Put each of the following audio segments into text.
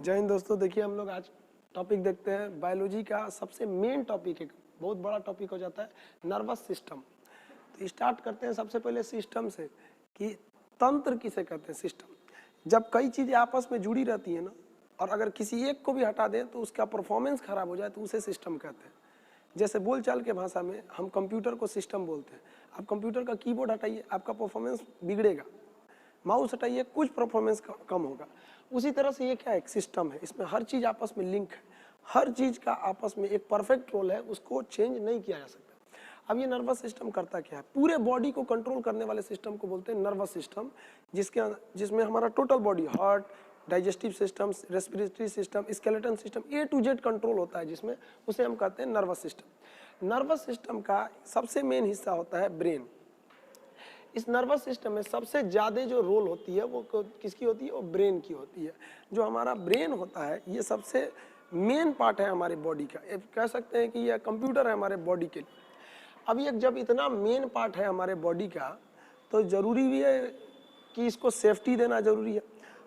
जय हिंद दोस्तों। देखिए हम लोग आज टॉपिक देखते हैं बायोलॉजी का सबसे मेन टॉपिक है, बहुत बड़ा टॉपिक हो जाता है नर्वस सिस्टम। तो स्टार्ट करते हैं सबसे पहले सिस्टम से कि तंत्र किसे कहते हैं। सिस्टम जब कई चीज़ें आपस में जुड़ी रहती है ना, और अगर किसी एक को भी हटा दें तो उसका परफॉर्मेंस खराब हो जाए तो उसे सिस्टम कहते हैं। जैसे बोलचाल के भाषा में हम कंप्यूटर को सिस्टम बोलते हैं। आप कंप्यूटर का कीबोर्ड हटाइए, आपका परफॉर्मेंस बिगड़ेगा। माउस हटाइए, कुछ परफॉर्मेंस कम होगा। उसी तरह से ये क्या है, एक सिस्टम है, इसमें हर चीज़ आपस में लिंक है, हर चीज़ का आपस में एक परफेक्ट रोल है, उसको चेंज नहीं किया जा सकता। अब ये नर्वस सिस्टम करता क्या है, पूरे बॉडी को कंट्रोल करने वाले सिस्टम को बोलते हैं नर्वस सिस्टम, जिसमें हमारा total body, heart, digestive system, respiratory system, skeleton system, A to Z control होता है, जिसमें उसे हम कहते हैं नर्वस सिस्टम। नर्वस सिस्टम का सबसे मेन हिस्सा होता है ब्रेन। इस नर्वस सिस्टम में सबसे ज़्यादा जो रोल होती है वो किसकी होती है, वो ब्रेन की होती है। जो हमारा ब्रेन होता है ये सबसे मेन पार्ट है हमारे बॉडी का। कह सकते हैं कि यह कंप्यूटर है हमारे बॉडी के लिए। अब ये जब इतना मेन पार्ट है हमारे बॉडी का, तो ज़रूरी भी है कि इसको सेफ्टी देना ज़रूरी है।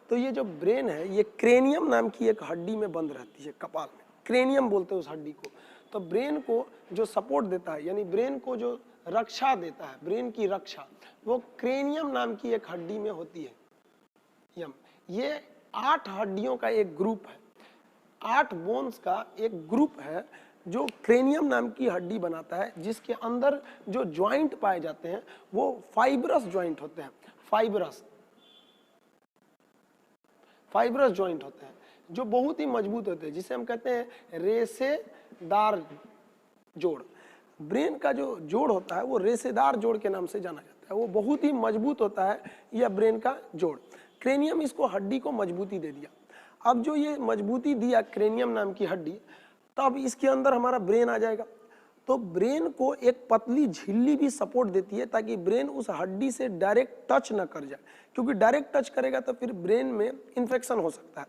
तो ये जो ब्रेन है ये क्रेनियम नाम की एक हड्डी में बंद रहती है, कपाल में, क्रेनियम बोलते हैं उस हड्डी को। तो ब्रेन को जो सपोर्ट देता है, यानी ब्रेन को जो रक्षा देता है, ब्रेन की रक्षा, वो क्रेनियम नाम की एक हड्डी में होती है। ये 8 हड्डियों का एक ग्रुप है, 8 बोन्स का एक ग्रुप है जो क्रेनियम नाम की हड्डी बनाता है, जिसके अंदर जो ज्वाइंट पाए जाते हैं वो फाइब्रस ज्वाइंट होते हैं। फाइब्रस ज्वाइंट होते हैं जो बहुत ही मजबूत होते हैं, जिसे हम कहते हैं रेशेदार जोड़। ब्रेन का जो जोड़ होता है वो रेशेदार जोड़ के नाम से जाना जाता है, वो बहुत ही मजबूत होता है यह ब्रेन का जोड़। क्रेनियम इसको हड्डी को मजबूती दे दिया। अब जो ये मजबूती दिया क्रेनियम नाम की हड्डी, तब इसके अंदर हमारा ब्रेन आ जाएगा। तो ब्रेन को एक पतली झिल्ली भी सपोर्ट देती है ताकि ब्रेन उस हड्डी से डायरेक्ट टच ना कर जाए, क्योंकि डायरेक्ट टच करेगा तो फिर ब्रेन में इन्फेक्शन हो सकता है।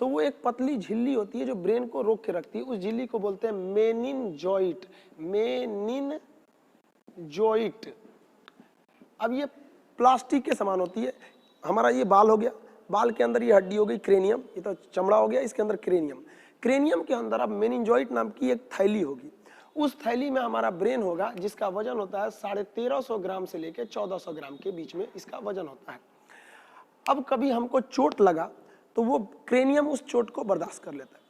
तो वो एक पतली झिल्ली होती है जो ब्रेन को रोक के रखती है। उस झिल्ली को बोलते हैं मेनिनजॉइट। मेनिनजॉइट। अब ये प्लास्टिक के समान होती है। हमारा ये बाल हो गया, बाल के अंदर ये हड्डी हो गई क्रेनियम, ये तो चमड़ा हो गया, इसके अंदर क्रेनियम। क्रेनियम के अंदर अब मेनिनजॉइट नाम की एक थैली होगी। उस थैली में हमारा ब्रेन होगा, जिसका वजन होता है 1350 ग्राम से लेकर 1400 ग्राम के बीच में इसका वजन होता है। अब कभी हमको चोट लगा तो वो क्रेनियम उस चोट को बर्दाश्त कर लेता है।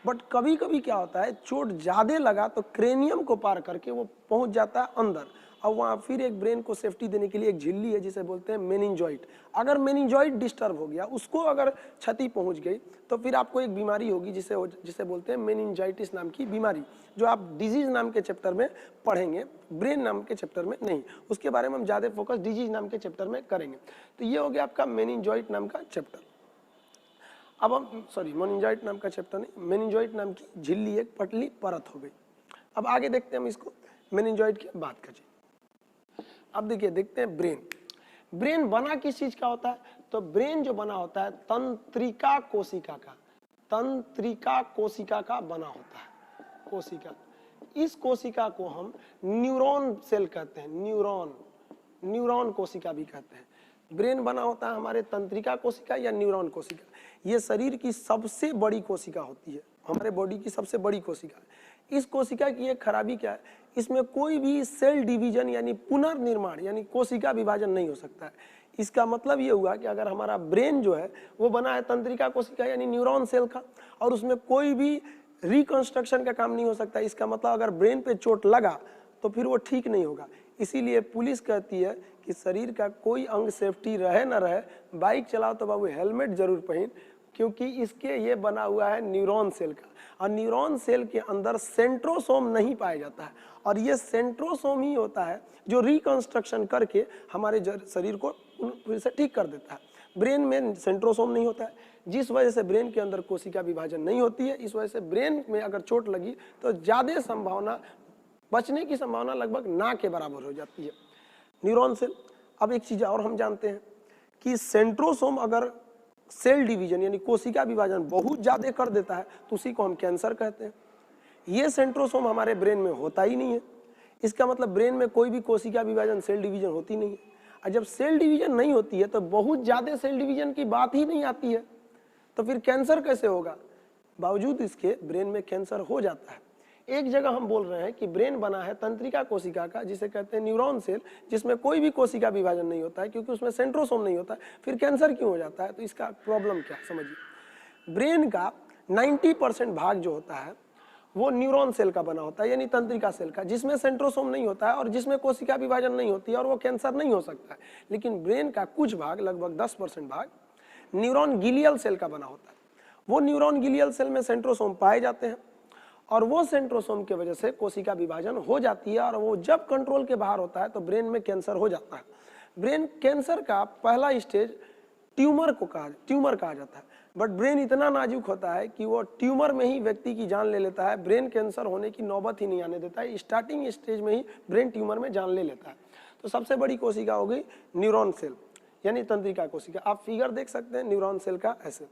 बट कभी कभी क्या होता है, चोट ज़्यादा लगा तो क्रेनियम को पार करके वो पहुंच जाता है अंदर। अब वहाँ फिर एक ब्रेन को सेफ्टी देने के लिए एक झिल्ली है जिसे बोलते हैं मेनिनजॉइट। अगर मेनिनजॉइट डिस्टर्ब हो गया, उसको अगर क्षति पहुंच गई, तो फिर आपको एक बीमारी होगी जिसे बोलते हैं मेनिनजाइटिस नाम की बीमारी, जो आप डिजीज नाम के चैप्टर में पढ़ेंगे, ब्रेन नाम के चैप्टर में नहीं। उसके बारे में हम ज़्यादा फोकस डिजीज नाम के चैप्टर में करेंगे। तो ये हो गया आपका मेनिनजॉइट नाम का चैप्टर। अब हम मेनिनजॉइट नाम का चैप्टर नहीं, मेनिनजॉइट नाम की झिल्ली एक पतली परत हो गई। अब आगे देखते हैं हम इसको, मेनिनजॉइट की बात करें। अब देखते हैं ब्रेन बना किस चीज का होता है। तो ब्रेन जो बना होता है तंत्रिका कोशिका का, तंत्रिका कोशिका का बना होता है। कोशिका, इस कोशिका को हम न्यूरॉन सेल कहते हैं, न्यूरॉन कोशिका भी कहते हैं। ब्रेन बना होता है हमारे तंत्रिका कोशिका या न्यूरॉन कोशिका। ये शरीर की सबसे बड़ी कोशिका होती है, हमारे बॉडी की सबसे बड़ी कोशिका है। इस कोशिका की एक खराबी क्या है, इसमें कोई भी सेल डिवीजन यानी पुनर्निर्माण यानी कोशिका विभाजन नहीं हो सकता है। इसका मतलब ये हुआ कि अगर हमारा ब्रेन जो है वो बना है तंत्रिका कोशिका यानी न्यूरॉन सेल का, और उसमें कोई भी रिकंस्ट्रक्शन का काम नहीं हो सकता। इसका मतलब अगर ब्रेन पे चोट लगा तो फिर वो ठीक नहीं होगा। इसीलिए पुलिस कहती है कि शरीर का कोई अंग सेफ्टी रहे ना रहे, बाइक चलाओ तो बाबू हेलमेट जरूर पहन, क्योंकि इसके ये बना हुआ है न्यूरॉन सेल का। और न्यूरॉन सेल के अंदर सेंट्रोसोम नहीं पाया जाता है, और ये सेंट्रोसोम ही होता है जो रिकंस्ट्रक्शन करके हमारे शरीर को फिर से ठीक कर देता है। ब्रेन में सेंट्रोसोम नहीं होता है, जिस वजह से ब्रेन के अंदर कोशिका विभाजन नहीं होती है। इस वजह से ब्रेन में अगर चोट लगी तो ज़्यादा संभावना, बचने की संभावना लगभग ना के बराबर हो जाती है। Neuron cell. अब एक चीज़ और हम जानते हैं कि सेंट्रोसोम अगर सेल डिवीजन यानी कोशिका विभाजन बहुत ज़्यादा कर देता है तो उसी को हम कैंसर कहते हैं। ये सेंट्रोसोम हमारे ब्रेन में होता ही नहीं है। इसका मतलब ब्रेन में कोई भी कोशिका विभाजन, सेल डिवीजन होती नहीं है। और जब सेल डिवीजन नहीं होती है तो बहुत ज़्यादा सेल डिवीजन की बात ही नहीं आती है। तो फिर कैंसर कैसे होगा? बावजूद इसके ब्रेन में कैंसर हो जाता है। एक जगह हम बोल रहे हैं कि ब्रेन बना है तंत्रिका कोशिका का, जिसे कहते हैं न्यूरॉन सेल, जिसमें कोई भी कोशिका विभाजन नहीं होता है क्योंकि उसमें सेंट्रोसोम नहीं होता है। फिर कैंसर क्यों हो जाता है? तो इसका प्रॉब्लम क्या है समझिए। ब्रेन का 90% भाग जो होता है वो न्यूरॉन सेल का बना होता है, यानी तंत्रिका सेल का, जिसमें सेंट्रोसोम नहीं होता है और जिसमें कोशिका विभाजन नहीं होती है, और वो कैंसर नहीं हो सकता है। लेकिन ब्रेन का कुछ भाग, लगभग 10% भाग न्यूरॉन गिलियल सेल का बना होता है। वो न्यूरॉन गिलियल सेल में सेंट्रोसोम पाए जाते हैं और वो सेंट्रोसोम की वजह से कोशिका विभाजन हो जाती है, और वो जब कंट्रोल के बाहर होता है तो ब्रेन में कैंसर हो जाता है। ब्रेन कैंसर का पहला स्टेज ट्यूमर कहा जाता है। बट ब्रेन इतना नाजुक होता है कि वो ट्यूमर में ही व्यक्ति की जान ले लेता है, ब्रेन कैंसर होने की नौबत ही नहीं आने देता है। स्टार्टिंग स्टेज में ही ब्रेन ट्यूमर में जान ले लेता है। तो सबसे बड़ी कोशिका हो गई न्यूरॉन सेल, यानी तंत्रिका कोशिका। आप फिगर देख सकते हैं न्यूरॉन सेल का ऐसे।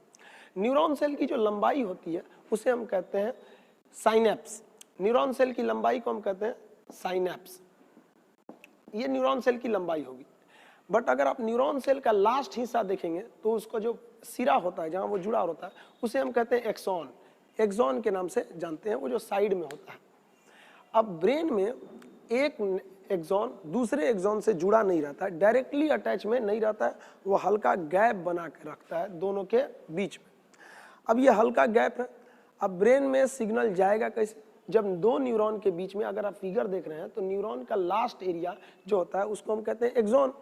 न्यूरॉन सेल की जो लंबाई होती है उसे हम कहते हैं साइनेप्स। न्यूरॉन सेल की लंबाई को हम कहते हैं साइनेप्स। ये न्यूरॉन सेल की लंबाई होगी। बट अगर आप न्यूरॉन सेल का लास्ट हिस्सा देखेंगे तो उसका जो सिरा होता है, जहां वो जुड़ा होता है, उसे हम कहते हैं एक्सॉन। एक्सॉन के नाम से जानते हैं, वो जो साइड में होता है। अब ब्रेन में एक एक्सॉन दूसरे एक्सॉन से जुड़ा नहीं रहता है, डायरेक्टली अटैच में नहीं रहता है, वो हल्का गैप बना के रखता है दोनों के बीच में। अब ये हल्का गैप है, अब ब्रेन में सिग्नल जाएगा कैसे? जब दो न्यूरॉन के बीच में, अगर आप फिगर देख रहे हैं तो न्यूरॉन का लास्ट एरिया जो होता है उसको हम कहते हैं एक्सॉन।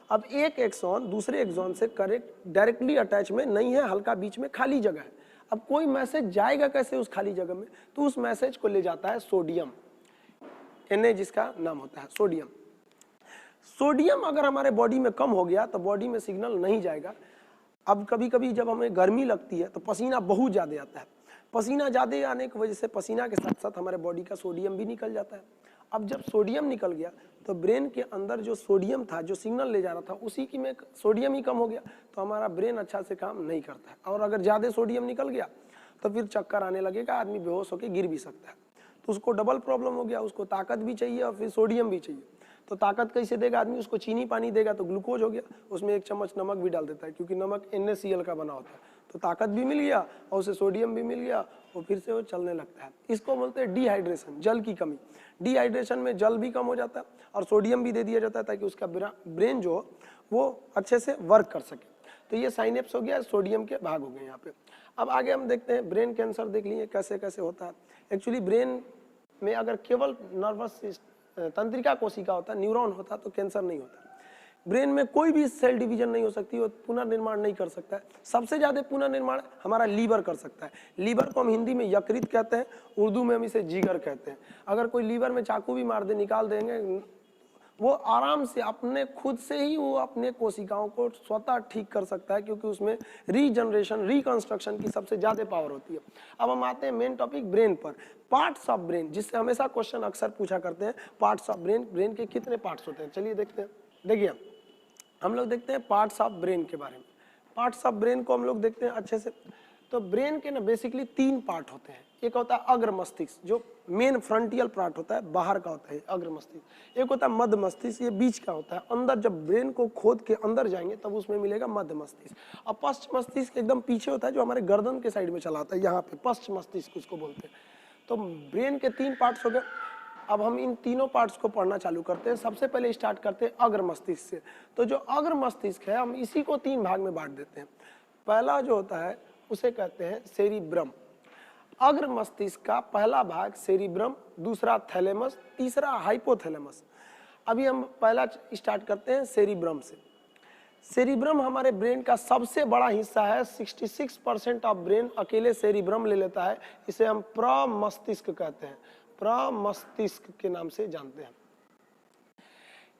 अब एक एक्सॉन दूसरे एक्सॉन से करेक्ट डायरेक्टली अटैच में नहीं है, हल्का बीच में खाली जगह है। अब कोई मैसेज जाएगा कैसे उस खाली जगह में? तो उस मैसेज को ले जाता है सोडियम, Na जिसका नाम होता है सोडियम। सोडियम अगर हमारे बॉडी में कम हो गया तो बॉडी में सिग्नल नहीं जाएगा। अब कभी कभी जब हमें गर्मी लगती है तो पसीना बहुत ज़्यादा आता है। पसीना ज़्यादा आने की वजह से पसीना के साथ साथ हमारे बॉडी का सोडियम भी निकल जाता है। अब जब सोडियम निकल गया तो ब्रेन के अंदर जो सोडियम था, जो सिग्नल ले जा रहा था, उसी की में सोडियम ही कम हो गया, तो हमारा ब्रेन अच्छा से काम नहीं करता है। और अगर ज़्यादा सोडियम निकल गया तो फिर चक्कर आने लगेगा, आदमी बेहोश होकर गिर भी सकता है। तो उसको डबल प्रॉब्लम हो गया, उसको ताकत भी चाहिए और फिर सोडियम भी चाहिए। तो ताकत कैसे देगा आदमी? उसको चीनी पानी देगा तो ग्लूकोज हो गया, उसमें 1 चम्मच नमक भी डाल देता है क्योंकि नमक NaCl का बना होता है। तो ताकत भी मिल गया और उसे सोडियम भी मिल गया और फिर से वो चलने लगता है। इसको बोलते हैं डिहाइड्रेशन, जल की कमी। डिहाइड्रेशन में जल भी कम हो जाता है और सोडियम भी दे दिया जाता है ताकि उसका ब्रेन जो वो अच्छे से वर्क कर सके। तो ये साइनेप्स हो गया, सोडियम के भाग हो गए यहाँ पे। अब आगे हम देखते हैं ब्रेन कैंसर, देख लिए कैसे कैसे होता है। एक्चुअली ब्रेन में अगर केवल नर्वस तंत्रिका कोशिका होता, न्यूरॉन होता तो कैंसर नहीं होता। ब्रेन में कोई भी सेल डिवीजन नहीं हो सकती, वो पुनर्निर्माण नहीं कर सकता है। सबसे ज्यादा पुनर्निर्माण हमारा लीवर कर सकता है। लीवर को हम हिंदी में यकृत कहते हैं, उर्दू में हम इसे जिगर कहते हैं। अगर कोई लीवर में चाकू भी मार दे, निकाल देंगे, वो आराम से अपने खुद से ही वो अपने कोशिकाओं को स्वतः ठीक कर सकता है क्योंकि उसमें रीजनरेशन, रिकंस्ट्रक्शन की सबसे ज्यादा पावर होती है। अब हम आते हैं मेन टॉपिक ब्रेन पर। पार्ट्स ऑफ ब्रेन, जिससे हमेशा क्वेश्चन अक्सर पूछा करते हैं, पार्ट्स ऑफ ब्रेन, ब्रेन के कितने पार्ट्स होते हैं? चलिए देखते हैं। देखिए हम लोग देखते हैं पार्ट्स ऑफ ब्रेन के बारे में। पार्ट्स ऑफ ब्रेन को हम लोग देखते हैं अच्छे से। तो ब्रेन के ना बेसिकली 3 पार्ट होते हैं। एक होता है अग्र मस्तिष्क, जो मेन फ्रंटियल पार्ट होता है, बाहर का होता है अग्र मस्तिष्क। एक होता है मध्य मस्तिष्क, ये बीच का होता है। अंदर जब ब्रेन को खोद के अंदर जाएंगे तब उसमें मिलेगा मध्य मस्तिष्क। और पश्च मस्तिष्क एकदम पीछे होता है, जो हमारे गर्दन के साइड में चला आता है, यहाँ पे पश्च मस्तिष्क उसको बोलते हैं। तो ब्रेन के 3 पार्ट्स हो गए। अब हम इन तीनों पार्ट्स को पढ़ना चालू करते हैं। सबसे पहले स्टार्ट करते हैं अग्र मस्तिष्क से। तो जो अग्र मस्तिष्क है, हम इसी को 3 भाग में बांट देते हैं। पहला जो होता है उसे कहते हैं सेरिब्रम। अग्र मस्तिष्क का पहला भाग सेरिब्रम, दूसरा थैलेमस, तीसरा हाइपोथैलेमस। अभी हम पहला स्टार्ट करते हैं सेरिब्रम से। सेरिब्रम हमारे ब्रेन का सबसे बड़ा हिस्सा है। 66% ऑफ ब्रेन अकेले सेरिब्रम ले लेता है। इसे हम प्रमस्तिष्क कहते हैं, प्रमस्तिष्क के नाम से जानते हैं।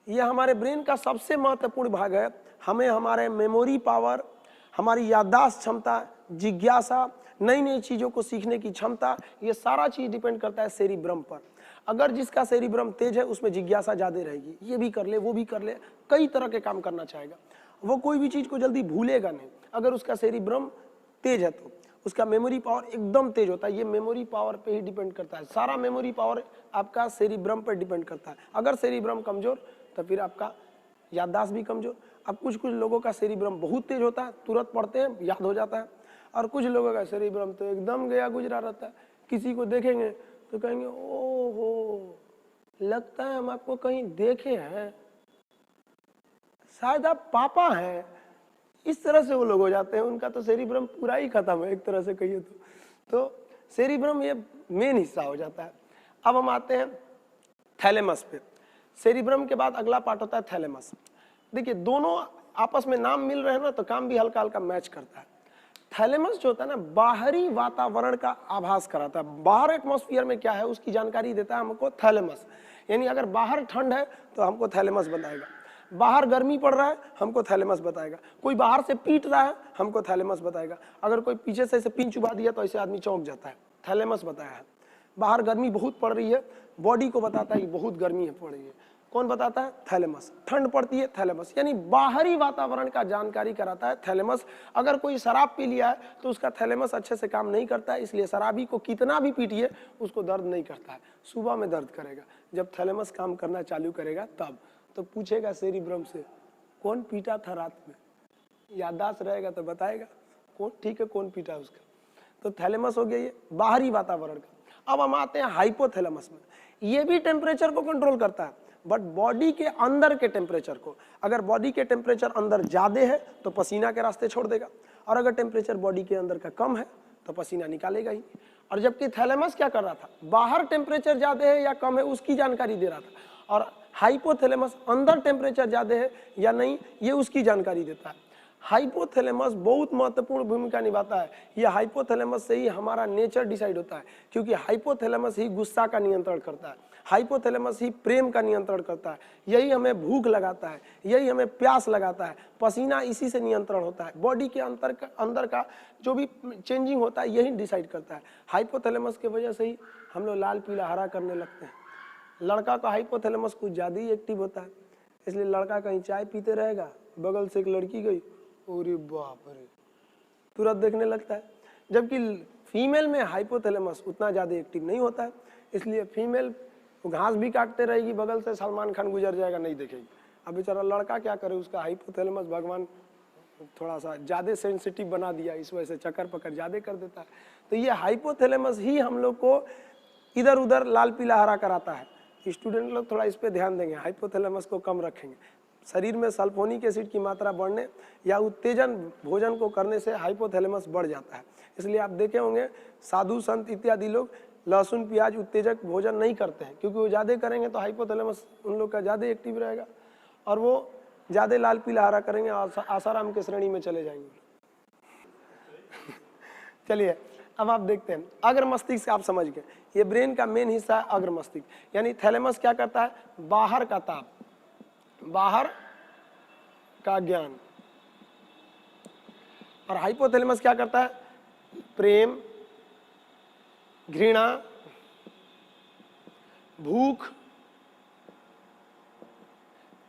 यह हमारे ब्रेन का सबसे महत्वपूर्ण भाग है। हमें हमारे मेमोरी पावर, हमारी याददाश्त क्षमता, जिज्ञासा, नई नई चीजों को सीखने की क्षमता, ये सारा चीज डिपेंड करता है सेरिब्रम पर। अगर जिसका सेरिब्रम तेज है उसमें जिज्ञासा ज्यादा रहेगी, ये भी कर ले, वो भी कर ले, कई तरह के काम करना चाहेगा। वो कोई भी चीज को जल्दी भूलेगा नहीं। अगर उसका सेरिब्रम तेज है तो उसका मेमोरी पावर एकदम तेज होता है। ये मेमोरी पावर पे ही डिपेंड करता है। सारा मेमोरी पावर आपका सेरिब्रम पर डिपेंड करता है। अगर सेरिब्रम कमजोर तो फिर आपका याददाश्त भी कमजोर। अब कुछ कुछ लोगों का सेरिब्रम बहुत तेज होता है, तुरंत पढ़ते हैं याद हो जाता है। और कुछ लोगों का सेरिब्रम तो एकदम गया गुजरा रहता है। किसी को देखेंगे तो कहेंगे ओहो, लगता है हम आपको कहीं देखे हैं, शायद आप पापा हैं। इस तरह से वो लोग हो जाते हैं, उनका तो सेरिब्रम पूरा ही खत्म है एक तरह से कहिए तो सेरिब्रम ये मेन हिस्सा हो जाता है। अब हम आते हैं थैलेमस पे। सेरिब्रम के बाद अगला पार्ट होता है थैलेमस। देखिए दोनों आपस में नाम मिल रहे हैं ना, तो काम भी हल्का हल्का मैच करता है। थैलेमस जो होता है ना, बाहरी वातावरण का आभास कराता है, बाहर एटमॉस्फेयर में क्या है उसकी जानकारी देता है हमको थैलेमस। यानी अगर बाहर ठंड है तो हमको थैलेमस बताएगा, बाहर गर्मी पड़ रहा है हमको थैलेमस बताएगा, कोई बाहर से पीट रहा है हमको थैलेमस बताएगा, अगर कोई पीछे से ऐसे पिन चुबा दिया तो ऐसे आदमी चौंक जाता है, थैलेमस बताया है। बाहर गर्मी बहुत पड़ रही है, बॉडी को बताता है कि बहुत गर्मी है पड़ रही है, कौन बताता है? थैलेमस। ठंड पड़ती है, थैलेमस। यानी बाहरी वातावरण का जानकारी कराता है थैलेमस। अगर कोई शराब पी लिया है तो उसका थैलेमस अच्छे से काम नहीं करता है, इसलिए शराबी को कितना भी पीटिए उसको दर्द नहीं करता है, सुबह में दर्द करेगा। जब थैलेमस काम करना चालू करेगा तब तो पूछेगा सेरिब्रम से कौन पीटा था रात में, याददाश्त रहेगा तो बताएगा कौन ठीक है कौन पीटा उसका। तो थैलेमस हो गया ये बाहरी वातावरण का। अब हम आते हैं हाइपोथैलेमस में। ये भी टेम्परेचर को कंट्रोल करता है, बट बॉडी के अंदर के टेम्परेचर को। अगर बॉडी के टेम्परेचर अंदर ज्यादा है तो पसीना के रास्ते छोड़ देगा, और अगर टेम्परेचर बॉडी के अंदर का कम है तो पसीना निकालेगा ही। और जबकि थैलेमस क्या कर रहा था, बाहर टेम्परेचर ज्यादा है या कम है उसकी जानकारी दे रहा था, और हाइपोथैलेमस अंदर टेम्परेचर ज्यादा है या नहीं ये उसकी जानकारी देता है। हाइपोथैलेमस बहुत महत्वपूर्ण भूमिका निभाता है। ये हाइपोथैलेमस से ही हमारा नेचर डिसाइड होता है, क्योंकि हाइपोथैलेमस ही गुस्सा का नियंत्रण करता है, हाइपोथैलेमस ही प्रेम का नियंत्रण करता है, यही हमें भूख लगाता है, यही हमें प्यास लगाता है, पसीना इसी से नियंत्रण होता है, बॉडी के अंदर का जो भी चेंजिंग होता है यही डिसाइड करता है। हाइपोथैलेमस की वजह से ही हम लोग लाल पीला हरा करने लगते हैं। लड़का का हाइपोथैलेमस कुछ ज़्यादा ही एक्टिव होता है, इसलिए लड़का कहीं चाय पीते रहेगा, बगल से एक लड़की गई, अरे बाप रे, तुरंत देखने लगता है। जबकि फीमेल में हाइपोथैलेमस उतना ज़्यादा एक्टिव नहीं होता है, इसलिए फीमेल घास भी काटते रहेगी, बगल से सलमान खान गुजर जाएगा नहीं देखेगी। अब बेचारा लड़का क्या करे, उसका हाइपोथैलेमस भगवान थोड़ा सा ज़्यादा सेंसिटिव बना दिया, इस वजह से चक्कर पकड़ ज़्यादा कर देता है। तो ये हाइपोथैलेमस ही हम लोग को इधर उधर लाल पीला हरा कराता है। स्टूडेंट लोग थोड़ा इस पे ध्यान देंगे, हाइपोथैलेमस को कम रखेंगे। शरीर में सल्फोनिक एसिड की मात्रा बढ़ने या उत्तेजन भोजन को करने से हाइपोथैलेमस बढ़ जाता है। इसलिए आप देखे होंगे साधु संत इत्यादि लोग लहसुन प्याज उत्तेजक भोजन नहीं करते हैं, क्योंकि वो ज़्यादा करेंगे तो हाइपोथैलेमस उन लोग का ज़्यादा एक्टिव रहेगा और वो ज़्यादा लाल पीला हरा करेंगे और आसाराम के श्रेणी में चले जाएंगे। चलिए अब आप देखते हैं अग्र मस्तिष्क। आप समझ गए, ये ब्रेन का मेन हिस्सा है अग्र मस्तिष्क। यानी थैलेमस क्या करता है, बाहर का ताप, बाहर का ज्ञान, और हाइपोथैलेमस क्या करता है, प्रेम, घृणा, भूख,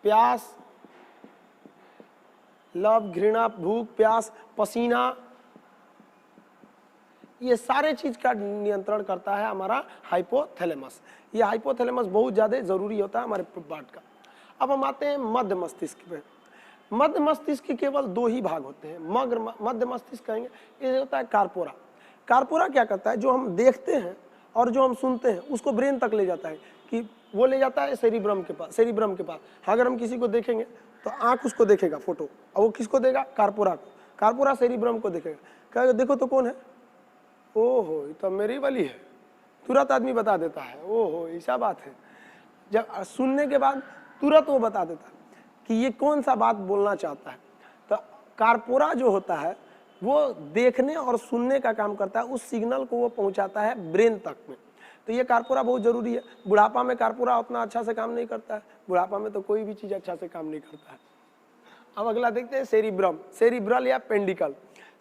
प्यास, लव, घृणा, भूख, प्यास, पसीना, ये सारे चीज का नियंत्रण करता है हमारा हाइपोथैलेमस। ये हाइपोथैलेमस बहुत ज्यादा जरूरी होता है हमारे पार्ट का। अब हम आते हैं मध्य मस्तिष्क पे। मध्य मस्तिष्क के केवल दो ही भाग होते हैं। मध्य मस्तिष्क कहेंगे, ये होता है कार्पोरा। कार्पोरा क्या करता है, जो हम देखते हैं और जो हम सुनते हैं उसको ब्रेन तक ले जाता है, कि वो ले जाता है सेरिब्रम के पास। अगर हम किसी को देखेंगे तो आंख उसको देखेगा फोटो, और वो किसको देगा, कार्पोरा को। कार्पोरा सेरिब्रम को देखेगा, कहेगा देखो तो कौन है, ओहो ये तो मेरी वाली है, तुरंत आदमी बता देता है, ओहो ऐसा बात है। जब सुनने के बाद तुरंत वो बता देता है कि ये कौन सा बात बोलना चाहता है। तो कार्पोरा जो होता है वो देखने और सुनने का काम करता है, उस सिग्नल को वो पहुंचाता है ब्रेन तक में। तो ये कार्पोरा बहुत जरूरी है। बुढ़ापा में कार्पोरा उतना अच्छा से काम नहीं करता है, बुढ़ापा में तो कोई भी चीज अच्छा से काम नहीं करता है। अब अगला देखते हैं सेरिब्रम, सेरिब्रल या पेंडिकल।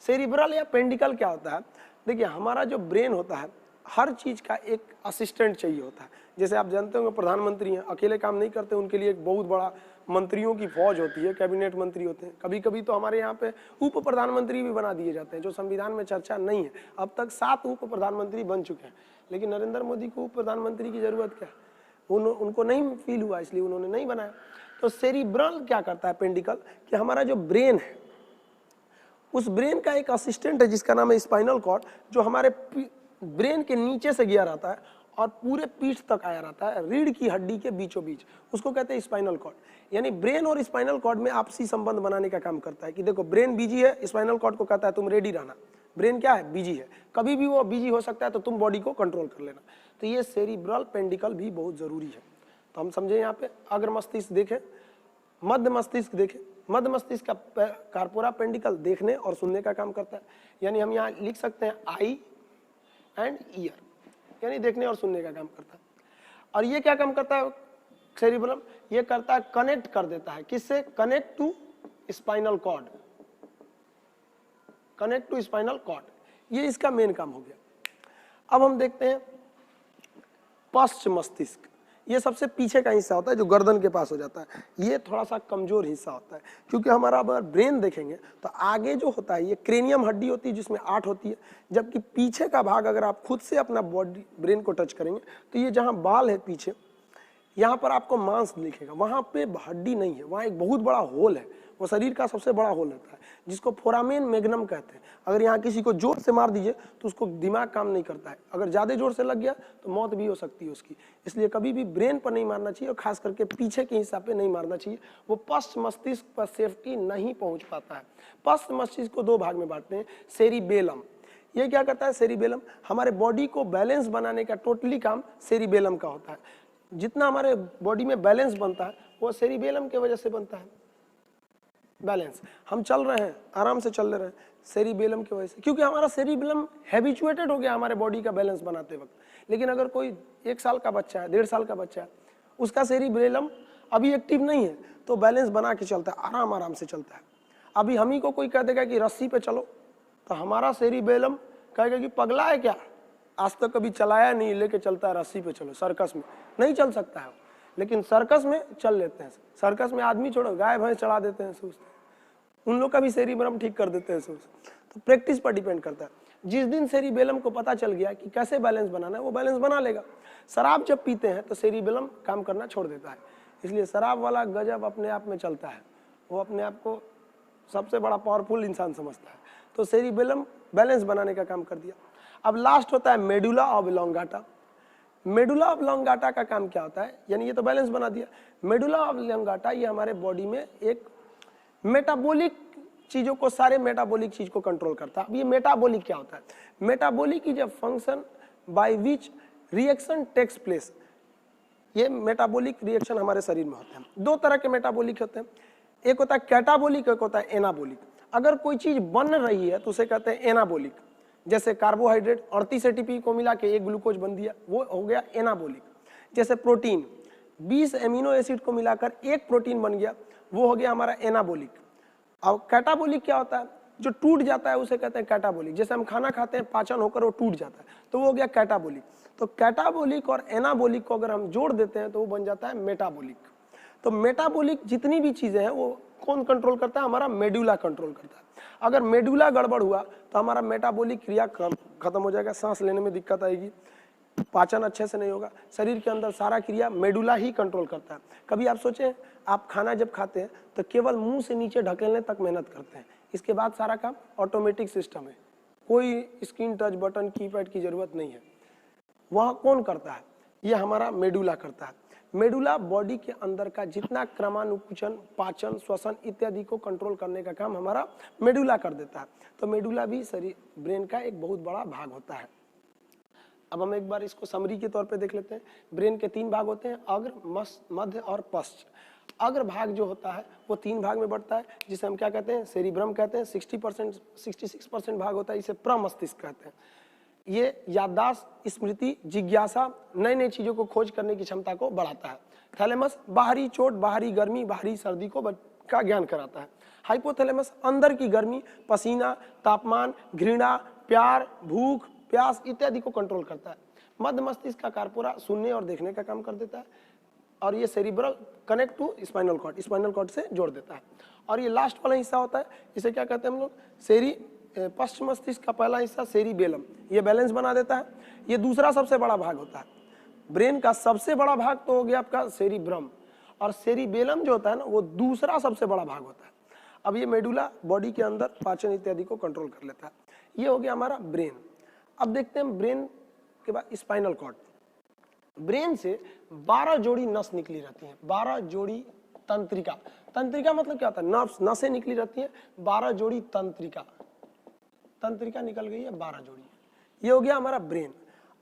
सेरिब्रल या पेंडिकल क्या होता है, देखिए हमारा जो ब्रेन होता है हर चीज का एक असिस्टेंट चाहिए होता है। जैसे आप जानते होंगे प्रधानमंत्री हैं, अकेले काम नहीं करते, उनके लिए एक बहुत बड़ा मंत्रियों की फौज होती है, कैबिनेट मंत्री होते हैं। कभी कभी तो हमारे यहाँ पे उप प्रधानमंत्री भी बना दिए जाते हैं, जो संविधान में चर्चा नहीं है। अब तक 7 उप प्रधानमंत्री बन चुके हैं, लेकिन नरेंद्र मोदी को उप प्रधानमंत्री की जरूरत क्या है, उनको नहीं फील हुआ, इसलिए उन्होंने नहीं बनाया। तो सेरिब्रल क्या करता है पेंडिकल, कि हमारा जो ब्रेन है उस ब्रेन का एक असिस्टेंट है जिसका नाम है स्पाइनल कॉर्ड, जो हमारे ब्रेन के नीचे से गया रहता है और पूरे पीठ तक आया रहता है, रीढ़ की हड्डी के बीचों बीच, उसको कहते हैं स्पाइनल कॉर्ड। यानी ब्रेन और स्पाइनल कॉर्ड में आपसी संबंध बनाने का काम करता है कि देखो ब्रेन बिजी है, स्पाइनल कॉर्ड को कहता है तुम रेडी रहना, ब्रेन क्या है, बिजी है, कभी भी वो बिजी हो सकता है, तो तुम बॉडी को कंट्रोल कर लेना। तो ये सेरिब्रल पेंडिकल भी बहुत जरूरी है। तो हम समझे यहाँ पे अग्र मस्तिष्क देखें, मध्य मस्तिष्क देखें, मध्य मस्तिष्क का कार्पोरा पेंडिकल देखने और सुनने का काम करता है। यानी हम यहाँ लिख सकते हैं आई एंड ईयर, यानी देखने और सुनने का काम करता है। और ये क्या काम करता है सेरिब्रम, ये करता है कनेक्ट कर देता है, किससे, connect to spinal cord, connect to spinal cord, ये इसका मेन काम हो गया। अब हम देखते हैं पश्च मस्तिष्क, ये सबसे पीछे का हिस्सा होता है जो गर्दन के पास हो जाता है। ये थोड़ा सा कमजोर हिस्सा होता है, क्योंकि हमारा अगर ब्रेन देखेंगे तो आगे जो होता है ये क्रेनियम हड्डी होती है जिसमें 8 होती है, जबकि पीछे का भाग अगर आप खुद से अपना बॉडी ब्रेन को टच करेंगे तो ये जहाँ बाल है पीछे, यहाँ पर आपको मांस दिखेगा, वहाँ पे हड्डी नहीं है, वहाँ एक बहुत बड़ा होल है, वो शरीर का सबसे बड़ा होल होता है जिसको फोरामेन मैग्नम कहते हैं। अगर यहाँ किसी को जोर से मार दीजिए तो उसको दिमाग काम नहीं करता है, अगर ज़्यादा जोर से लग गया तो मौत भी हो सकती है उसकी। इसलिए कभी भी ब्रेन पर नहीं मारना चाहिए और खास करके पीछे के हिस्सा पे नहीं मारना चाहिए, वो पश्च मस्तिष्क पर सेफ्टी नहीं पहुँच पाता है। पश्च मस्तिष्क को 2 भाग में बांटते हैं, सेरिबेलम, ये क्या करता है, सेरिबेलम हमारे बॉडी को बैलेंस बनाने का टोटली काम सेरिबेलम का होता है। जितना हमारे बॉडी में बैलेंस बनता है वो सेरिबेलम के वजह से बनता है। बैलेंस, हम चल रहे हैं, आराम से चल रहे हैं, सेरिबेलम की वजह से, क्योंकि हमारा सेरिबेलम हैबिचुएटेड हो गया हमारे बॉडी का बैलेंस बनाते वक्त। लेकिन अगर कोई 1 साल का बच्चा है, 1.5 साल का बच्चा है, उसका सेरिबेलम अभी एक्टिव नहीं है तो बैलेंस बना के चलता है, आराम आराम से चलता है। अभी हम ही को कोई कह देगा कि रस्सी पे चलो तो हमारा सेरिबेलम कहेगा कि पगला है क्या, आज तक कभी चलाया नहीं, लेके चलता है रस्सी पे चलो, सर्कस में नहीं चल सकता है, लेकिन सर्कस में चल लेते हैं। सर्कस में आदमी छोड़ो, गाय भैंस चढ़ा देते हैं सूस, उन लोग का भी सेरिबेलम ठीक कर देते हैं सूस। तो प्रैक्टिस पर डिपेंड करता है। जिस दिन सेरिबेलम को पता चल गया कि कैसे बैलेंस बनाना है, वो बैलेंस बना लेगा। शराब जब पीते हैं तो सेरिबेलम काम करना छोड़ देता है, इसलिए शराब वाला गजब अपने आप में चलता है, वो अपने आप को सबसे बड़ा पावरफुल इंसान समझता है। तो सेरिबेलम बैलेंस बनाने का काम कर दिया। अब लास्ट होता है मेडुला ऑब्लोंगाटा। मेडुला ऑब्लोंगाटा का काम क्या होता है, यानी ये तो बैलेंस बना दिया। मेडुला ऑब्लोंगाटा ये हमारे बॉडी में एक मेटाबॉलिक चीजों को, सारे मेटाबॉलिक चीज को कंट्रोल करता है। अब ये मेटाबॉलिक क्या होता है, metabolic is a function by which reaction takes place. ये मेटाबॉलिक रिएक्शन हमारे शरीर में होते हैं। 2 तरह के मेटाबॉलिक होते हैं, एक होता है कैटाबॉलिक, एक होता है एनाबॉलिक। अगर कोई चीज बन रही है तो उसे कहते हैं एनाबॉलिक, जैसे कार्बोहाइड्रेट 38 एटीपी को मिला के एक ग्लूकोज बन दिया, वो हो गया एनाबॉलिक। जैसे प्रोटीन 20 एमिनो एसिड को मिलाकर एक प्रोटीन बन गया, वो हो गया हमारा एनाबॉलिक। अब कैटाबॉलिक क्या होता है, जो टूट जाता है उसे कहते हैं कैटाबॉलिक। जैसे हम खाना खाते हैं, पाचन होकर वो टूट जाता है, तो वो हो गया कैटाबॉलिक। तो कैटाबॉलिक और एनाबॉलिक को अगर हम जोड़ देते हैं तो वो बन जाता है मेटाबॉलिक। तो मेटाबॉलिक जितनी भी चीजें हैं वो कौन कंट्रोल करता है, हमारा मेडुला कंट्रोल करता है। अगर मेडुला गड़बड़ हुआ तो हमारा मेटाबॉलिक क्रिया खत्म हो जाएगा, सांस लेने में दिक्कत आएगी, पाचन अच्छे से नहीं होगा। शरीर के अंदर सारा क्रिया मेडुला ही कंट्रोल करता है। कभी आप सोचें, आप खाना जब खाते हैं तो केवल मुंह से नीचे ढकेलने तक मेहनत करते हैं, इसके बाद सारा काम ऑटोमेटिक सिस्टम है, कोई स्क्रीन टच बटन कीपैड की जरूरत नहीं है। वह कौन करता है, ये हमारा मेडुला करता है। मेडुला बॉडी के अंदर का जितना क्रमानुकुचन, पाचन, श्वसन इत्यादि को कंट्रोल करने का काम हमारा मेडुला कर देता है। तो मेडुला भी शरीर ब्रेन का एक बहुत बड़ा भाग होता है। अब हम एक बार इसको समरी के तौर पे देख लेते हैं। ब्रेन के 3 भाग होते हैं, अग्र, मध्य और पश्च। अग्र भाग जो होता है वो 3 भाग में बढ़ता है, जिसे हम क्या कहते हैं, सेरिब्रम कहते हैं। 66% भाग होता है, इसे प्रमस्तिष्क कहते हैं। ये याददाश्त, स्मृति, जिज्ञासा, नई नई चीजों को खोज करने की क्षमता को बढ़ाता है। थैलेमस बाहरी चोट, बाहरी गर्मी, बाहरी सर्दी का ज्ञान कराता है। हाइपोथैलेमस अंदर की गर्मी, पसीना, तापमान, घृणा, प्यार, भूख, प्यास इत्यादि को कंट्रोल करता है। मध्य मस्तिष्क का कार्पोरा सुनने और देखने का काम कर देता है, और ये cerebral connect to spinal cord, spinal cord से जोड़ देता है। और ये लास्ट वाला हिस्सा होता है, इसे क्या कहते हैं हम लोग, पश्चिम मस्तिष्क का पहला हिस्सा सेरिबेलम, ये बैलेंस बना देता है। ये दूसरा सबसे बड़ा भाग होता है। ब्रेन का सबसे बड़ा भाग तो हो गया आपका सेरिब्रम, और सेरिबेलम जो होता है ना वो दूसरा सबसे बड़ा भाग होता है। अब ये मेडुला बॉडी के अंदर पाचन इत्यादि को कंट्रोल कर लेता है। ये हो गया हमारा ब्रेन। अब देखते हैं ब्रेन के बाद स्पाइनल कॉर्ड। ब्रेन से 12 जोड़ी नस निकली रहती हैं, 12 जोड़ी तंत्रिका। तंत्रिका मतलब क्या होता है? नर्व्स, नसें निकली रहती हैं, 12 जोड़ी तंत्रिका, तंत्रिका निकल गई है 12 जोड़ी। ये हो गया हमारा ब्रेन।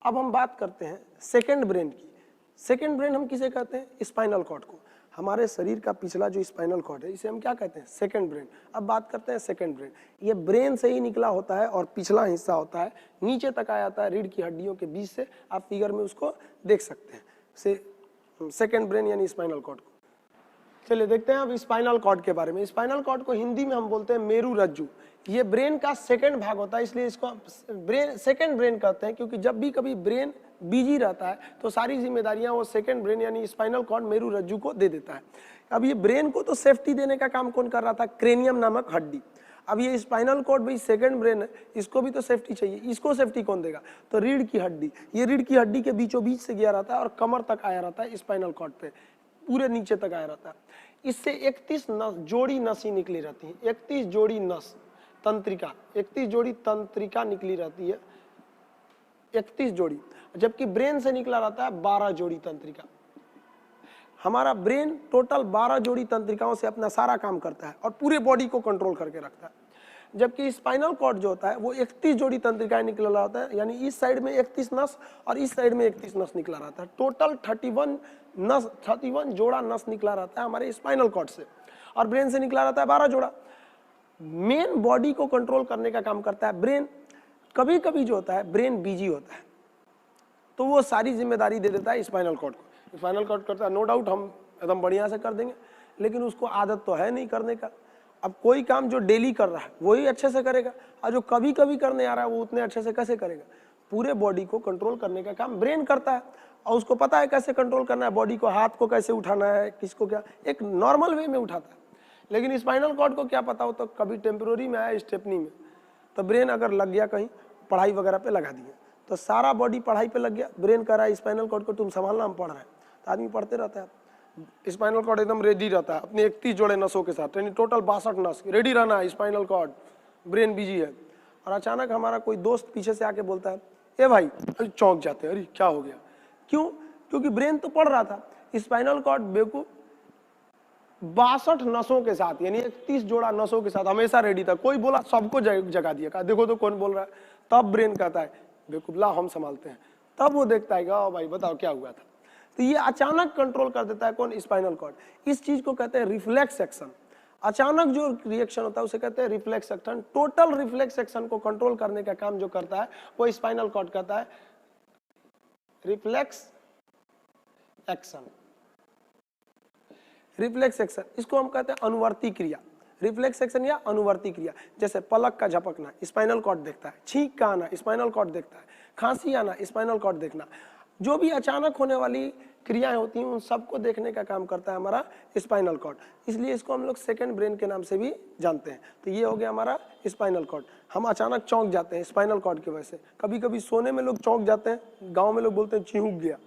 अब हम बात करते हैं सेकंड ब्रेन की। सेकंड ब्रेन हम किसे कहते हैं? स्पाइनल कॉर्ड को। हमारे शरीर का पिछला जो स्पाइनल कॉर्ड है इसे हम क्या कहते हैं? Second brain. अब बात करते हैं सेकंड ब्रेन। ये ब्रेन से ही निकला होता है और पिछला हिस्सा होता है, नीचे तक आ जाता है रीढ़ की हड्डियों के बीच से। आप फिगर में उसको देख सकते हैं, सेकंड ब्रेन यानी स्पाइनल कॉर्ड को। चलिए देखते हैं अब स्पाइनल कॉर्ड के बारे में। स्पाइनल कॉर्ड को हिंदी में हम बोलते हैं मेरू रज्जु। ये ब्रेन का सेकंड भाग होता है, इसलिए इसको ब्रेन सेकंड ब्रेन कहते हैं, क्योंकि जब भी कभी ब्रेन बिजी रहता है तो सारी जिम्मेदारियां वो सेकंड ब्रेन यानी स्पाइनल कॉर्ड मेरू रज्जु को दे देता है। अब ये ब्रेन को तो सेफ्टी देने का काम कौन कर रहा था? क्रेनियम नामक हड्डी। अब ये स्पाइनल कॉर्ड भाई सेकंड ब्रेन है, इसको भी तो सेफ्टी चाहिए, इसको सेफ्टी कौन देगा? तो रीढ़ की हड्डी। ये रीढ़ की हड्डी के बीचों बीच से गया रहता है और कमर तक आया रहता है, स्पाइनल कॉर्ड पे पूरे नीचे तक आया रहता है। इससे 31 जोड़ी नसें निकली रहती हैं, 31 जोड़ी नस तंत्रिका, 31 जोड़ी तंत्रिका निकली रहती है, 31 जोड़ी। जबकि ब्रेन से निकला रहता है 12 जोड़ी तंत्रिका। हमारा ब्रेन टोटल 12 जोड़ी तंत्रिकाओं से अपना सारा काम करता है और पूरे बॉडी को कंट्रोल करके रखता है। जबकि स्पाइनल कॉर्ड जो होता है वो 31 जोड़ी तंत्रिकाएं निकला रहा होता है, यानी इस साइड में 31 नस और इस साइड में 31 नस निकला रहता है। टोटल 31 जोड़ा नस निकला रहता है हमारे स्पाइनल कॉर्ड से, और ब्रेन से निकला रहता है 12 जोड़ा। मेन बॉडी को कंट्रोल करने का काम करता है ब्रेन। कभी कभी जो होता है ब्रेन बिजी होता है तो वो सारी जिम्मेदारी दे देता है स्पाइनल कॉर्ड को। स्पाइनल कॉर्ड करता है, नो डाउट हम एकदम बढ़िया से कर देंगे, लेकिन उसको आदत तो है नहीं करने का। अब कोई काम जो डेली कर रहा है वही अच्छे से करेगा, और जो कभी कभी करने आ रहा है वो उतने अच्छे से कैसे करेगा? पूरे बॉडी को कंट्रोल करने का काम ब्रेन करता है, और उसको पता है कैसे कंट्रोल करना है बॉडी को, हाथ को कैसे उठाना है, किसको क्या, एक नॉर्मल वे में उठाता है। लेकिन स्पाइनल कॉर्ड को क्या पता हो, तो कभी टेम्पररी में आया स्टेपनी में, तो ब्रेन अगर लग गया कहीं पढ़ाई वगैरह पे लगा दिया तो सारा बॉडी पढ़ाई पे लग गया। ब्रेन कह रहा है स्पाइनल कॉर्ड को तुम संभालना, हम पढ़ रहे हैं, तो आदमी पढ़ते रहता है। स्पाइनल कॉर्ड एकदम रेडी रहता है अपने 31 जोड़े नसों के साथ, यानी टोटल 62 नस रेडी रहना है। स्पाइनल कॉर्ड, ब्रेन बिजी है, और अचानक हमारा कोई दोस्त पीछे से आके बोलता है ए भाई, अरे चौंक जाते हैं, अरे क्या हो गया? क्यों? क्योंकि ब्रेन तो पढ़ रहा था। स्पाइनल कॉर्ड बेवकूफ 62 नसों के साथ, यानी 31 जोड़ा नसों के साथ हमेशा रेडी था। कोई बोला सबको जगा दिया, कहा देखो तो कौन बोल रहा है। तब ब्रेन कहता है बेवकूफ ला हम संभालते हैं। तब वो देखता है कि भाई बताओ क्या हुआ था। तो ये अचानक कंट्रोल कर देता है कौन? Spinal cord. इस चीज को कहते हैं रिफ्लेक्स एक्शन। अचानक जो रिएक्शन होता है उसे कहते हैं reflex action. Total reflex action को कंट्रोल करने का काम जो करता है वो स्पाइनल कॉर्ड करता है, रिफ्लेक्स एक्शन। रिफ्लेक्स एक्शन, इसको हम कहते हैं अनुवर्ती क्रिया। रिफ्लेक्स एक्शन या अनुवर्ती क्रिया, जैसे पलक का झपकना स्पाइनल कॉर्ड देखता है, छींक का आना स्पाइनल कॉर्ड देखता है, खांसी आना स्पाइनल कॉर्ड देखना। जो भी अचानक होने वाली क्रियाएं होती हैं उन सबको देखने का काम करता है हमारा स्पाइनल कॉर्ड। इसलिए इसको हम लोग सेकंड ब्रेन के नाम से भी जानते हैं। तो ये हो गया हमारा स्पाइनल कॉर्ड। हम अचानक चौंक जाते हैं स्पाइनल कॉर्ड की वजह से। कभी कभी सोने में लोग चौंक जाते हैं, गाँव में लोग बोलते हैं चिहुक गया,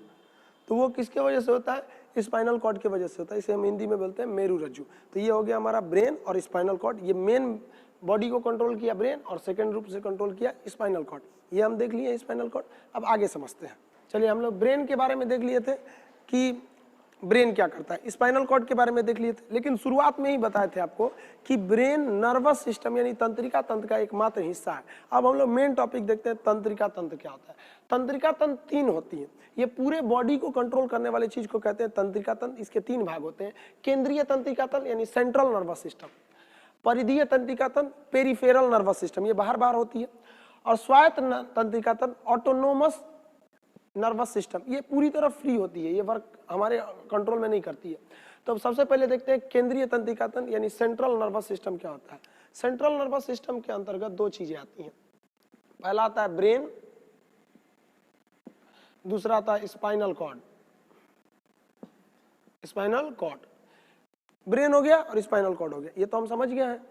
तो वो किसके वजह से होता है? स्पाइनल कॉर्ड की वजह से होता है। इसे हम हिंदी में बोलते हैं मेरू रज्जु। तो ये हो गया हमारा ब्रेन और स्पाइनल कॉर्ड। ये मेन बॉडी को कंट्रोल किया ब्रेन, और सेकंड रूप से कंट्रोल किया स्पाइनल कॉर्ड। ये हम देख लिए स्पाइनल कॉर्ड। अब आगे समझते हैं। चलिए, हम लोग ब्रेन के बारे में देख लिए थे कि ब्रेन क्या करता है, स्पाइनल कॉर्ड के बारे में देख लिए थे, लेकिन शुरुआत में ही बताए थे आपको कि ब्रेन नर्वस सिस्टम यानी तंत्रिका तंत्र का एकमात्र हिस्सा है। अब हम लोग मेन टॉपिक देखते हैं, तंत्रिका तंत्र क्या होता है। तंत्रिका तंत्र 3 होती है। ये पूरे बॉडी को कंट्रोल करने वाली चीज को कहते हैं तंत्रिका तंत्र। इसके 3 भाग होते हैं, केंद्रीय तंत्रिका तंत्र यानी सेंट्रल नर्वस सिस्टम, परिधीय तंत्रिका तंत्र पेरिफेरल नर्वस सिस्टम, ये बाहर बाहर होती है, और स्वायत्त तंत्रिका तंत्र ऑटोनोमस नर्वस सिस्टम, ये पूरी तरह फ्री होती है, ये वर्क हमारे कंट्रोल में नहीं करती है। तो सबसे पहले देखते हैं केंद्रीय तंत्रिका तंत्र यानी सेंट्रल नर्वस सिस्टम क्या होता है। सेंट्रल नर्वस सिस्टम के अंतर्गत 2 चीजें आती हैं। पहला आता है ब्रेन, दूसरा आता है spinal cord. Spinal cord, brain हो गया और स्पाइनल कॉर्ड हो गया, ये तो हम समझ गए हैं।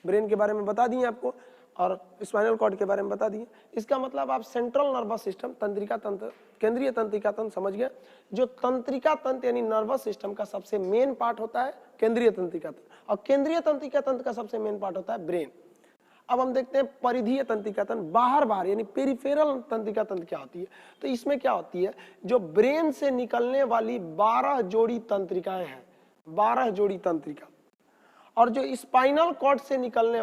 ब्रेन के बारे में बता दिए आपको और स्पाइनल कॉर्ड के बारे में बता दिए। इसका मतलब आप सेंट्रल नर्वस सिस्टम, तंत्रिका तंत्र, केंद्रीय तंत्रिका तंत्र समझ गए। जो तंत्रिका तंत्र यानी नर्वस सिस्टम का सबसे मेन पार्ट होता है केंद्रीय तंत्रिका तंत्र, और केंद्रीय तंत्रिका तंत्र का सबसे मेन पार्ट होता है ब्रेन। अब हम देखते हैं परिधीय तंत्रिका तंत्र, बाहर यानी पेरिफेरल तंत्रिका तंत्र क्या होती है। तो इसमें क्या होती है, जो ब्रेन से निकलने वाली 12 जोड़ी तंत्रिकाएं हैं, 12 जोड़ी तंत्रिका, और जो स्पाइनल कॉर्ड से निकलने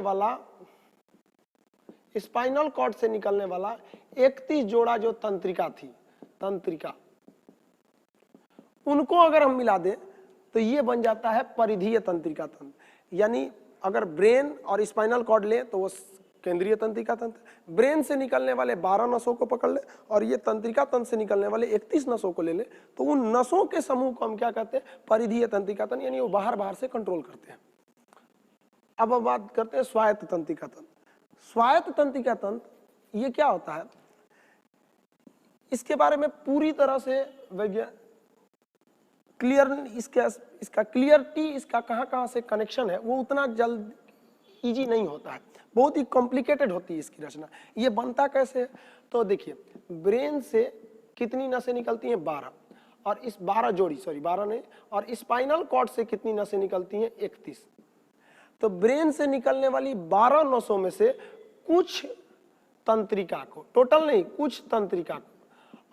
वाला 31 जोड़ा जो तंत्रिका थी, उनको अगर हम मिला दें तो ये बन जाता है परिधीय तंत्रिका तंत्र। यानी अगर ब्रेन और स्पाइनल कॉर्ड लें तो वो केंद्रीय तंत्रिका तंत्र, ब्रेन से निकलने वाले 12 नसों को पकड़ ले और ये तंत्रिका तंत्र से निकलने वाले 31 नसों को ले ले, तो उन नसों के समूह को हम क्या कहते हैं, परिधीय तंत्रिका तंत्र, यानी वो बाहर से कंट्रोल करते हैं। अब हम बात करते हैं स्वायत्त तंत्रिका तंत्र। स्वायत्त तंत्रिका तंत्र ये क्या होता है, इसके बारे में पूरी तरह से इसका क्लियरिटी, इसका कहां से कनेक्शन है, वो उतना जल्द इजी नहीं होता है, बहुत ही कॉम्प्लिकेटेड होती है इसकी रचना। ये बनता कैसे है, तो देखिए ब्रेन से कितनी नसें निकलती हैं, 12, और इस 12 जोड़ी, सॉरी 12 नहीं, और स्पाइनल कॉर्ड से कितनी नसें निकलती हैं, 31। तो ब्रेन से निकलने वाली 12 नसों में से कुछ तंत्रिका को, टोटल नहीं, कुछ तंत्रिका को,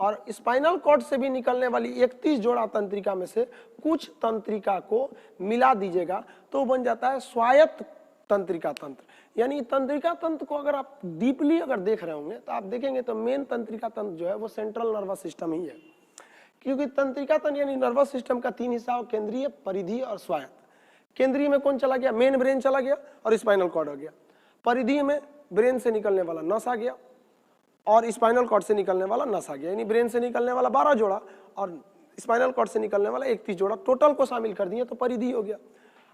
और स्पाइनल कॉर्ड से भी निकलने वाली 31 जोड़ा तंत्रिका में से कुछ तंत्रिका को मिला दीजिएगा तो बन जाता है स्वायत्त तंत्रिका तंत्र। यानी तंत्रिका तंत्र को अगर आप डीपली अगर देख रहे होंगे तो आप देखेंगे तो मेन तंत्रिका तंत्र जो है वो सेंट्रल नर्वस सिस्टम ही है, क्योंकि तंत्रिका तंत्र यानी नर्वस सिस्टम का 3 हिस्सा हो, केंद्रीय, परिधीय और स्वायत्त। केंद्रीय में कौन चला गया, मेन ब्रेन चला गया और स्पाइनल कॉर्ड आ गया। परिधीय में ब्रेन से निकलने वाला नस आ गया और स्पाइनल कॉर्ड से निकलने वाला नस आ गया, यानी ब्रेन से निकलने वाला 12 जोड़ा और स्पाइनल कॉर्ड से निकलने वाला 31 जोड़ा, टोटल को शामिल कर दिए तो परिधीय हो गया।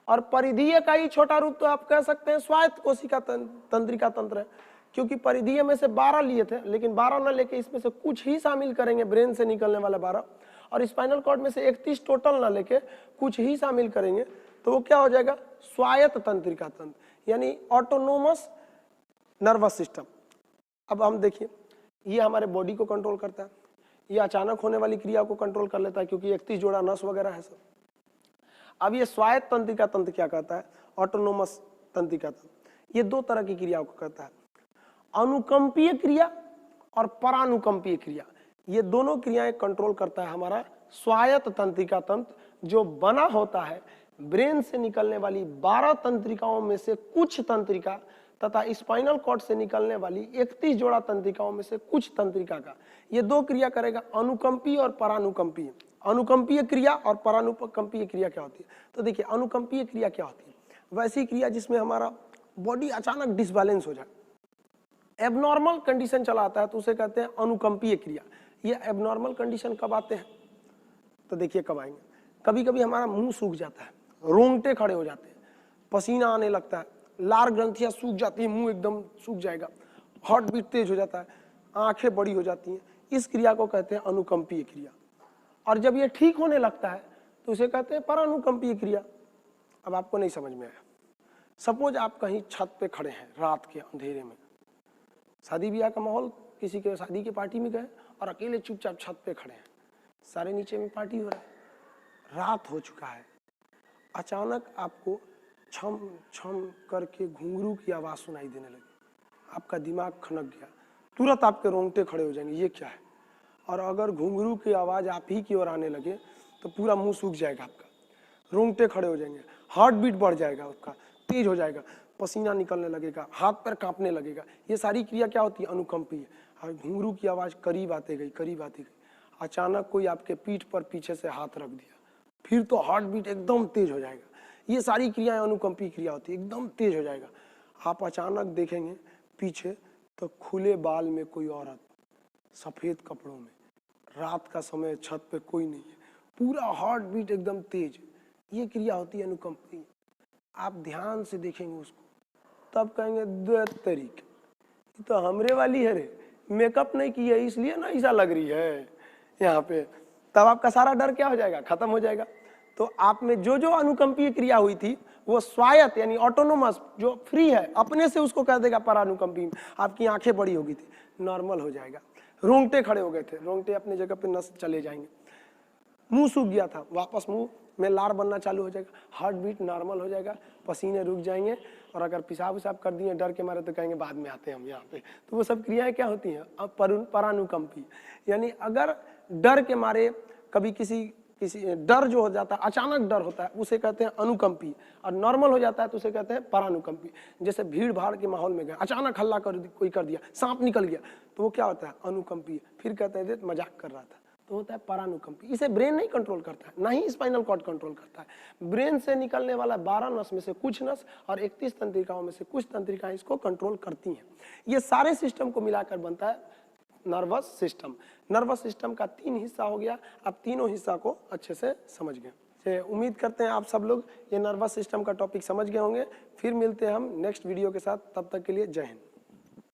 और परिधीय का ही छोटा रूप तो आप कह सकते हैं स्वायत्त कोशिका तंत्रिका तंत्र है, क्योंकि परिधीय में से 12 लिए थे, लेकिन 12 न लेके इसमें से कुछ ही शामिल करेंगे, ब्रेन से निकलने वाला 12, और स्पाइनल कॉर्ड में से 31 टोटल न लेके कुछ ही शामिल करेंगे, तो वो क्या हो जाएगा, स्वायत्त तंत्रिका तंत्र, यानी ऑटोनोमस नर्वस सिस्टम। अब हम देखिए, ये हमारे बॉडी को कंट्रोल करता है, ये अचानक होने वाली क्रिया को कंट्रोल कर लेता है क्योंकि 31 जोड़ा नस वगैरह है सब। अब ये स्वायत्त तंत्रिका तंत्र क्या करता है, ऑटोनोमस तंत्रिका तंत्र, ये 2 तरह की क्रियाओं को करता है, अनुकंपीय क्रिया और परानुकंपीय क्रिया। ये दोनों क्रियाएं कंट्रोल करता है हमारा स्वायत्त तंत्रिका तंत्र, जो बना होता है ब्रेन से निकलने वाली 12 तंत्रिकाओं में से कुछ तंत्रिका तथा स्पाइनल कॉर्ड से निकलने वाली 31 जोड़ा तंत्रिकाओं में से कुछ तंत्रिका का। ये 2 क्रिया करेगा, अनुकंपीय और परानुकंपीय। अनुकंपीय क्रिया और परानुकंपीय क्रिया क्या होती है, तो देखिए अनुकंपीय क्रिया क्या होती है, वैसी क्रिया जिसमें हमारा बॉडी अचानक डिसबैलेंस हो जाए, एबनॉर्मल कंडीशन चला आता है, तो उसे कहते हैं अनुकंपीय क्रिया। ये एबनॉर्मल कंडीशन कब आते हैं, तो देखिए कब आएंगे, कभी कभी हमारा मुंह सूख जाता है, रोंगटे खड़े हो जाते हैं, पसीना आने लगता है, लार ग्रंथियां सूख जाती है, मुंह एकदम सूख जाएगा, हार्ट बीट तेज हो जाता है, आंखें बड़ी हो जाती हैं, इस क्रिया को कहते हैं अनुकंपीय क्रिया। और जब ये ठीक होने लगता है तो उसे कहते हैं परानुकंपीय क्रिया। अब आपको नहीं समझ में आया, सपोज आप कहीं छत पे खड़े हैं रात के अंधेरे में, शादी ब्याह का माहौल, किसी के शादी की पार्टी में गए और अकेले चुपचाप छत पे खड़े हैं, सारे नीचे में पार्टी हो रहा है, रात हो चुका है, अचानक आपको छम छम करके घुंघरू की आवाज सुनाई देने लगी, आपका दिमाग खनक गया, तुरंत आपके रोंगटे खड़े हो जाएंगे, ये क्या है। और अगर घुंघरू की आवाज आप ही की ओर आने लगे तो पूरा मुंह सूख जाएगा आपका, रोंगटे खड़े हो जाएंगे, हार्ट बीट बढ़ जाएगा, उसका तेज हो जाएगा, पसीना निकलने लगेगा, हाथ पैर कांपने लगेगा। ये सारी क्रिया क्या होती है, अनुकंपीय। और घुंघरू की आवाज करीब आते गई, करीब आती गई, अचानक कोई आपके पीठ पर पीछे से हाथ रख दिया, फिर तो हार्ट बीट एकदम तेज हो जाएगा। ये सारी क्रियाएं अनुकंपीय क्रिया होती है, एकदम तेज हो जाएगा। आप अचानक देखेंगे पीछे तो खुले बाल में कोई औरत, सफेद कपड़ों में, रात का समय, छत पे कोई नहीं है, पूरा हार्ट बीट एकदम तेज। ये क्रिया होती है अनुकंपीय। आप ध्यान से देखेंगे उसको तब कहेंगे दो तरीके, तो हमरे वाली है रे, मेकअप नहीं की है इसलिए ना ऐसा लग रही है यहाँ पे। तब आपका सारा डर क्या हो जाएगा, खत्म हो जाएगा। तो आप में जो जो अनुकंपीय क्रिया हुई थी वो स्वायत्त यानी ऑटोनोमस, जो फ्री है, अपने से उसको कह देगा परानुकंपीय। आपकी आंखें बड़ी हो गई थी, नॉर्मल हो जाएगा, रोंगटे खड़े हो गए थे, रोंगटे अपनी जगह पे नस चले जाएंगे, मुंह सूख गया था, वापस मुंह में लार बनना चालू हो जाएगा, हार्ट बीट नॉर्मल हो जाएगा, पसीने रुक जाएंगे, और अगर पेशाब उसाब कर दिए डर के मारे तो कहेंगे बाद में आते हैं हम यहाँ पे। तो वो सब क्रियाएं क्या होती हैं? अब परानुकंपी, यानी अगर डर के मारे कभी किसी डर जो हो जाता है, अचानक डर होता है, उसे कहते हैं अनुकंपी, और नॉर्मल हो जाता है तो उसे कहते हैं परानुकंपी। जैसे भीड़ भाड़ के माहौल में गए, अचानक हल्ला कोई कर दिया, सांप निकल गया, तो वो क्या होता है? अनुकंपी। फिर कहते हैं मजाक कर रहा था, तो होता है परानुकंपी। इसे ब्रेन नहीं कंट्रोल करता है, ना ही स्पाइनल कॉर्ड कंट्रोल करता है। ब्रेन से निकलने वाला 12 नस में से कुछ नस और 31 तंत्रिकाओं में से कुछ तंत्रिकाएं इसको कंट्रोल करती हैं। ये सारे सिस्टम को मिलाकर बनता है नर्वस सिस्टम। नर्वस सिस्टम का 3 हिस्सा हो गया। अब तीनों हिस्सा को अच्छे से समझ गए। उम्मीद करते हैं आप सब लोग ये नर्वस सिस्टम का टॉपिक समझ गए होंगे। फिर मिलते हैं हम नेक्स्ट वीडियो के साथ, तब तक के लिए जय हिंद।